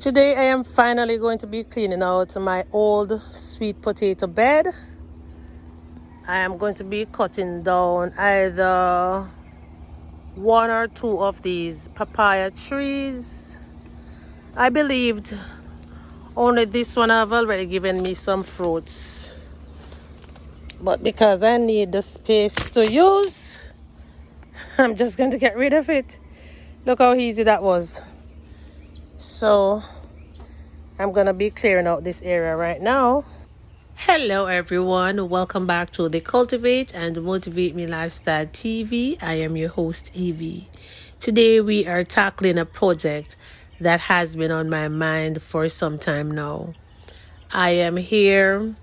Today I am finally going to be cleaning out my old sweet potato bed. I am going to be cutting down either one or two of these papaya trees. I believed only this one have already given me some fruits, but because I need the space to use, I'm just going to get rid of it. Look how easy that was. So I'm gonna be clearing out this area right now. Hello everyone, welcome back to the Cultivate and Motivate Me Lifestyle TV. I am your host Evie. Today we are tackling a project that has been on my mind for some time now. I am here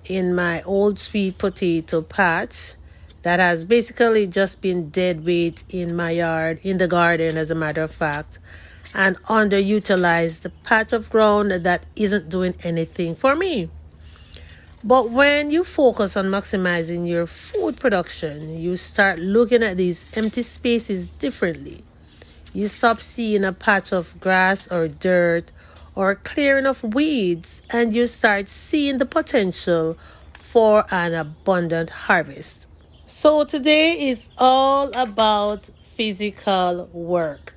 in my old sweet potato patch that has basically just been dead weight in my yard, in the garden as a matter of fact, an underutilized patch of ground that isn't doing anything for me. But when you focus on maximizing your food production, you start looking at these empty spaces differently. You stop seeing a patch of grass or dirt or clearing of weeds, and you start seeing the potential for an abundant harvest. So today is all about physical work.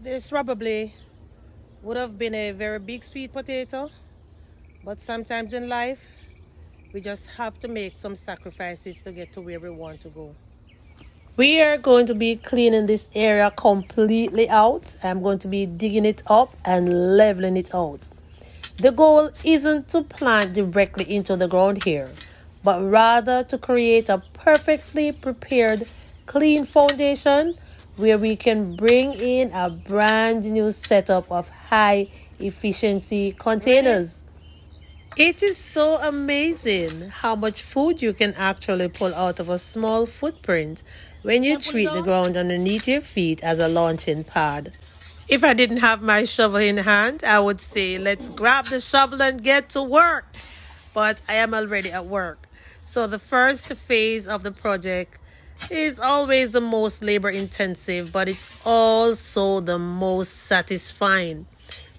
This probably would have been a very big sweet potato, but sometimes in life we just have to make some sacrifices to get to where we want to go. We are going to be cleaning this area completely out. I'm going to be digging it up and leveling it out. The goal isn't to plant directly into the ground here, but rather to create a perfectly prepared, clean foundation where we can bring in a brand new setup of high efficiency containers. It is so amazing how much food you can actually pull out of a small footprint when you treat the ground underneath your feet as a launching pad. If I didn't have my shovel in hand, I would say let's grab the shovel and get to work. But I am already at work. So the first phase of the project is always the most labor intensive, but it's also the most satisfying.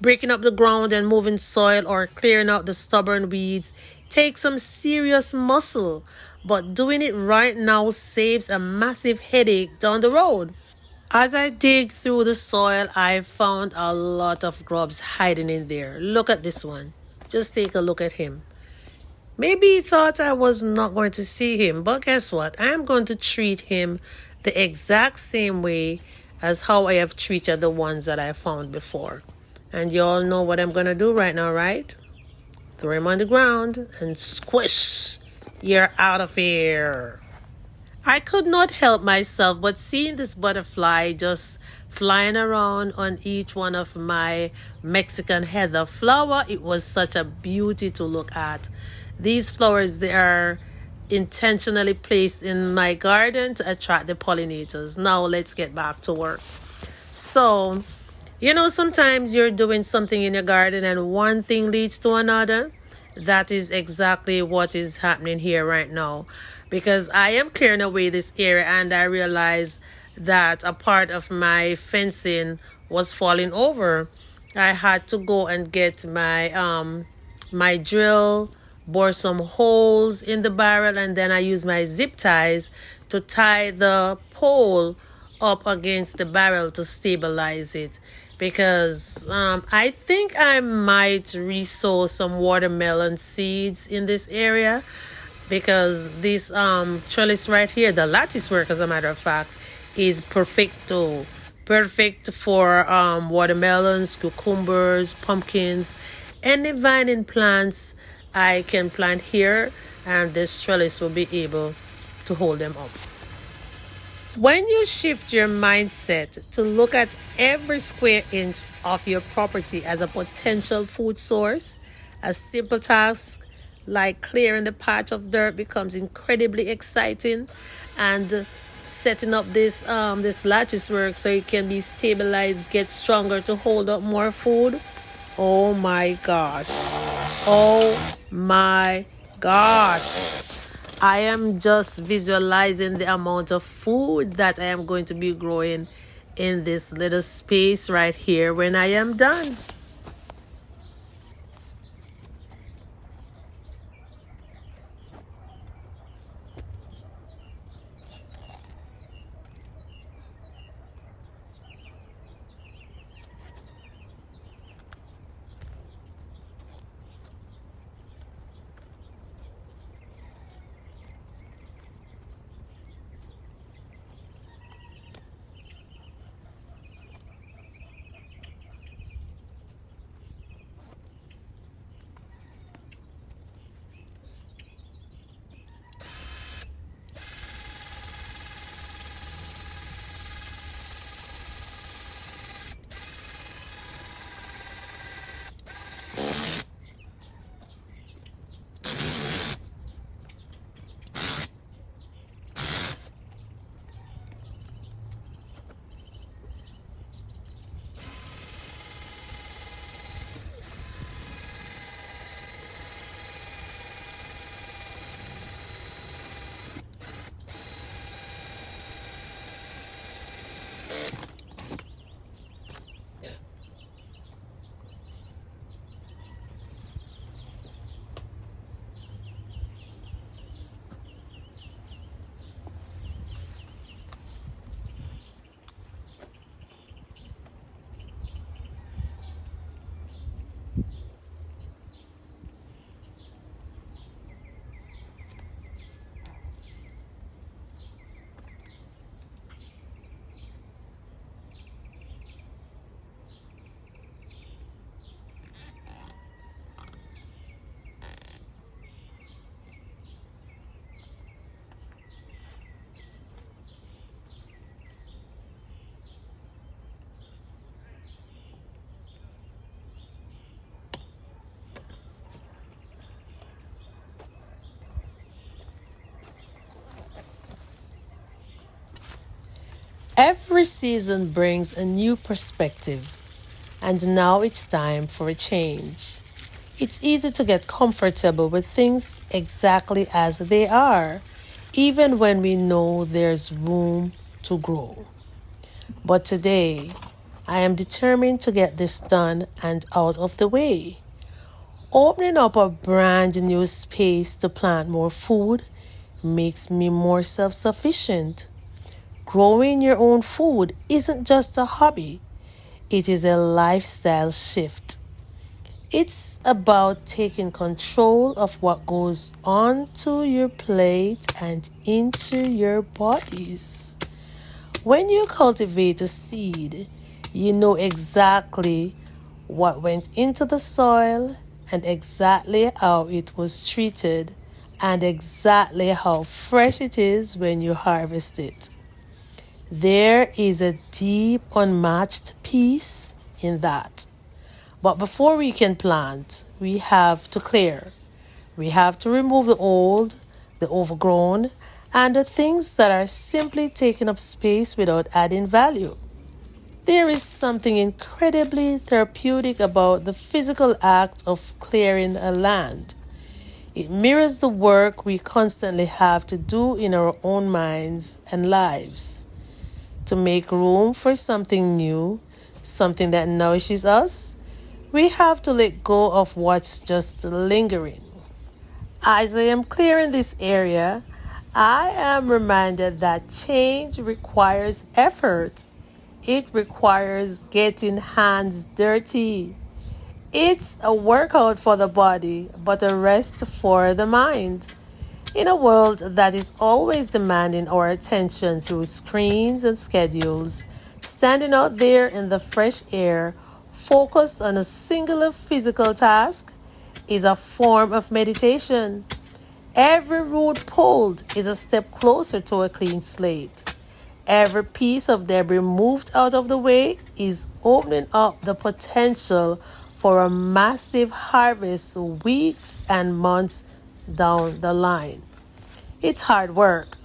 Breaking up the ground and moving soil or clearing out the stubborn weeds takes some serious muscle, but doing it right now saves a massive headache down the road. As I dig through the soil, I found a lot of grubs hiding in there. Look at this one. Just take a look at him. Maybe he thought I was not going to see him, but guess what? I am going to treat him the exact same way as how I have treated the ones that I found before. And you all know what I'm going to do right now, right? Throw him on the ground and squish. You're out of here. I could not help myself but seeing this butterfly just flying around on each one of my Mexican heather flower. It was such a beauty to look at. These flowers, they are intentionally placed in my garden to attract the pollinators. Now let's get back to work. So, sometimes you're doing something in your garden and one thing leads to another. That is exactly what is happening here right now. Because I am clearing away this area and I realized that a part of my fencing was falling over. I had to go and get my drill, bore some holes in the barrel, and then I used my zip ties to tie the pole up against the barrel to stabilize it. Because I think I might re-sow some watermelon seeds in this area. Because this trellis right here, the lattice work as a matter of fact, is perfect for watermelons, cucumbers, pumpkins, any vining plants I can plant here, and this trellis will be able to hold them up. When you shift your mindset to look at every square inch of your property as a potential food source, a simple task like clearing the patch of dirt becomes incredibly exciting, and setting up this lattice work so it can be stabilized, get stronger to hold up more food. Oh my gosh. I am just visualizing the amount of food that I am going to be growing in this little space right here when I am done. Every season brings a new perspective, and now it's time for a change. It's easy to get comfortable with things exactly as they are, even when we know there's room to grow. But today, I am determined to get this done and out of the way. Opening up a brand new space to plant more food makes me more self sufficient. Growing your own food isn't just a hobby, it is a lifestyle shift. It's about taking control of what goes onto your plate and into your bodies. When you cultivate a seed, you know exactly what went into the soil and exactly how it was treated and exactly how fresh it is when you harvest it. There is a deep, unmatched peace in that. But before we can plant, we have to clear. We have to remove the old, the overgrown, and the things that are simply taking up space without adding value. There is something incredibly therapeutic about the physical act of clearing a land. It mirrors the work we constantly have to do in our own minds and lives to make room for something new, something that nourishes us. We have to let go of what's just lingering. As I am clearing this area, I am reminded that change requires effort. It requires getting hands dirty. It's a workout for the body, but a rest for the mind. In a world that is always demanding our attention through screens and schedules, standing out there in the fresh air, focused on a singular physical task, is a form of meditation. Every root pulled is a step closer to a clean slate. Every piece of debris moved out of the way is opening up the potential for a massive harvest weeks and months down the line. It's hard work,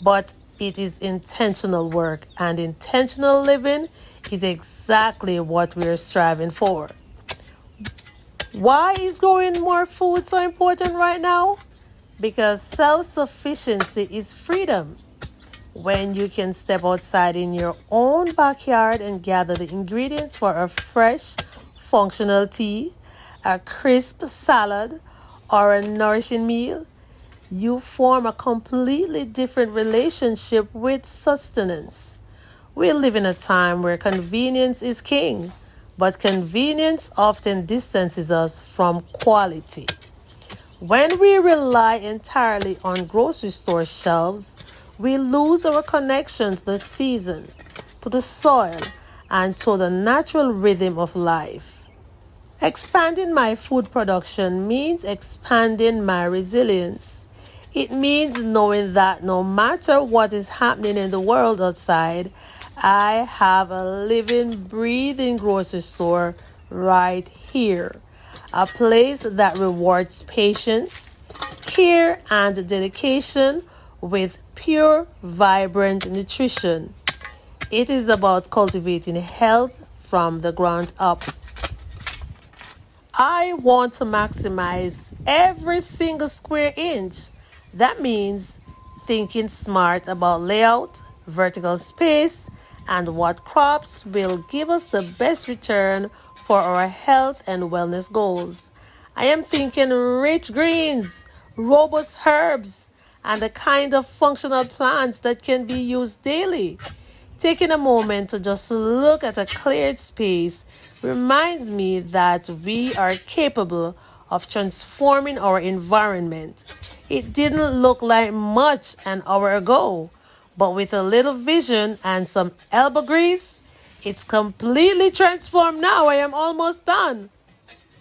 but it is intentional work, and intentional living is exactly what we're striving for. Why is growing more food so important right now? Because self sufficiency is freedom. When you can step outside in your own backyard and gather the ingredients for a fresh, functional tea, a crisp salad, or a nourishing meal, you form a completely different relationship with sustenance. We live in a time where convenience is king, but convenience often distances us from quality. When we rely entirely on grocery store shelves, we lose our connection to the season, to the soil, and to the natural rhythm of life. Expanding my food production means expanding my resilience. It means knowing that no matter what is happening in the world outside, I have a living, breathing grocery store right here. A place that rewards patience, care, and dedication with pure, vibrant nutrition. It is about cultivating health from the ground up. I want to maximize every single square inch. That means thinking smart about layout, vertical space, and what crops will give us the best return for our health and wellness goals. I am thinking rich greens, robust herbs, and the kind of functional plants that can be used daily. Taking a moment to just look at a cleared space reminds me that we are capable of transforming our environment. It didn't look like much an hour ago, but with a little vision and some elbow grease, it's completely transformed now. I am almost done.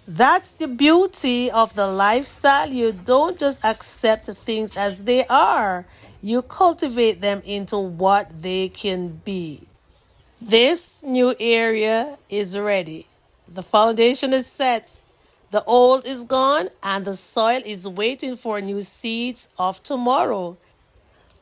That's the beauty of the lifestyle. You don't just accept things as they are, you cultivate them into what they can be. This new area is ready. The foundation is set. The old is gone, and the soil is waiting for new seeds of tomorrow.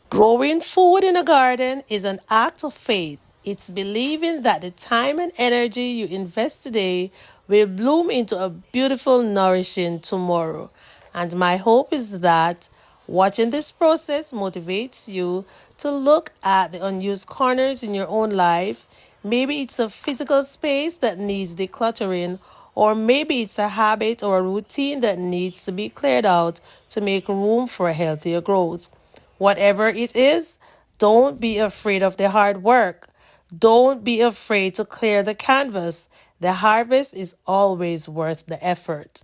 Growing food in a garden is an act of faith. It's believing that the time and energy you invest today will bloom into a beautiful, nourishing tomorrow. And my hope is that watching this process motivates you to look at the unused corners in your own life. Maybe it's a physical space that needs decluttering, or maybe it's a habit or a routine that needs to be cleared out to make room for healthier growth. Whatever it is, don't be afraid of the hard work. Don't be afraid to clear the canvas. The harvest is always worth the effort.